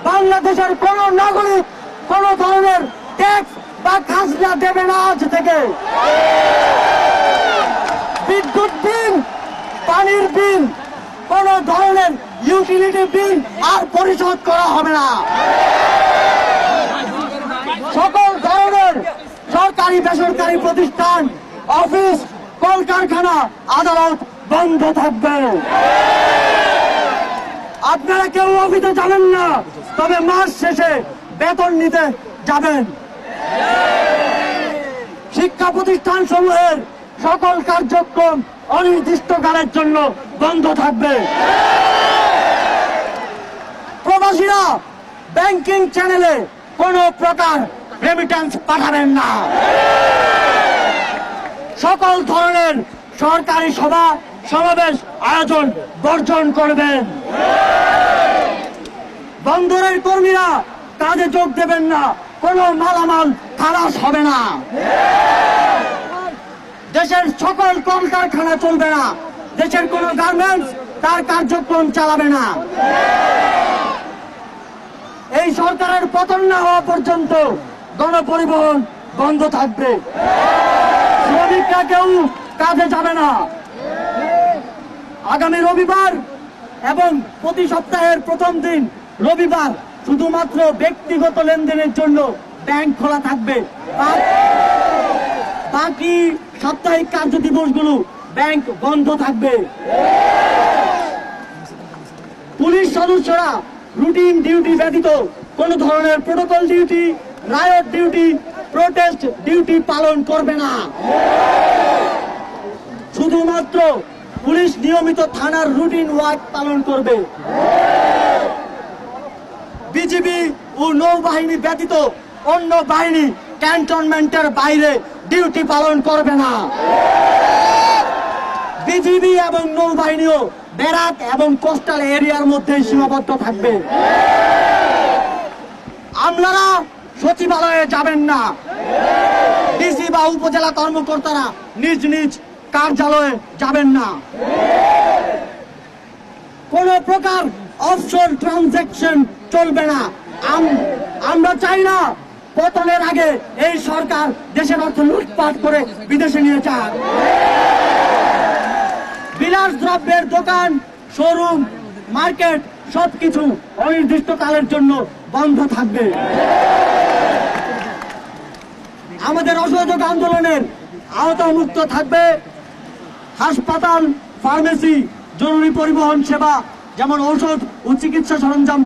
বাংলাদেশের কোন নাগরিক কোন ধরনের ট্যাক্স বা খাজনা দেবে না আজ থেকে। বিদ্যুৎ বিল, পানির বিল, কোন ধরনের ইউটিলিটি বিল আর পরিশোধ করা হবে না। সকল ধরনের সরকারি বেসরকারি প্রতিষ্ঠান, অফিস, কলকারখানা, আদালত বন্ধ থাকবে। আপনারা কেউ অফিসে যাবেন না, তবে মাস শেষে বেতন নিতে যাবেন। শিক্ষা প্রতিষ্ঠান সমূহের সকল কার্যক্রম অনির্দিষ্টকালের জন্য বন্ধ থাকবে। প্রবাসীরা ব্যাংকিং চ্যানেলে কোন প্রকার রেমিটেন্স পাঠাবেন না। সকল ধরনের সরকারি সভা সমাবেশ আয়োজন বর্জন করবেন। বন্দরের কর্মীরা কাজে যোগ দেবেন না, কোনো মালামাল খালাস হবে না। দেশের সকল কলকারখানা চলবে না, দেশের কোন গার্মেন্টস তার কার্যক্রম চালাবে না। এই সরকারের পতন না হওয়া পর্যন্ত গণপরিবহন বন্ধ থাকবে। শ্রমিকরা কেউ কাজে যাবে না। আগামী রবিবার এবং প্রতি সপ্তাহের প্রথম দিন রবিবার শুধুমাত্র ব্যক্তিগত লেনদেনের জন্য ব্যাংক খোলা থাকবে। বাকি সাপ্তাহিক কার্য দিবসগুলো ব্যাংক বন্ধ থাকবে। পুলিশ সদস্যরা রুটিন ডিউটি ব্যতীত কোন ধরনের protocol duty, riot duty, protest duty পালন করবে না। শুধুমাত্র পুলিশ নিয়মিত থানার রুটিন ওয়ার্ক পালন করবে। বিজিবি ও নৌবাহিনী ব্যতীত অন্য বাহিনী ক্যান্টনমেন্টের বাইরে ডিউটি পালন করবে না। বিজিবি এবং নৌবাহিনীও ব্যারাক এবং কোস্টাল এরিয়ার মধ্যে সীমাবদ্ধ থাকবে। আপনারা সচিবালয়ে যাবেন না। ডিসি বা উপজেলা কর্মকর্তারা নিজ নিজ কার্যালয়ে যাবেন না। কোন প্রকার অফশোর ট্রানজাকশন চলবে না। আমরা চাই না পতনের আগে এই সরকার দেশের অর্থ লুটপাট করে বিদেশে নিয়ে যাক। বিলাস দ্রব্যের দোকান, শোরুম, মার্কেট সবকিছু অনির্দিষ্টকালের জন্য বন্ধ থাকবে। আমাদের অসহযোগ আন্দোলনের আওতামুক্ত থাকবে হাসপাতাল, ফার্মেসি, জরুরি পরিবহন সেবা, যেমন ঔষধ ও চিকিৎসা সরঞ্জাম।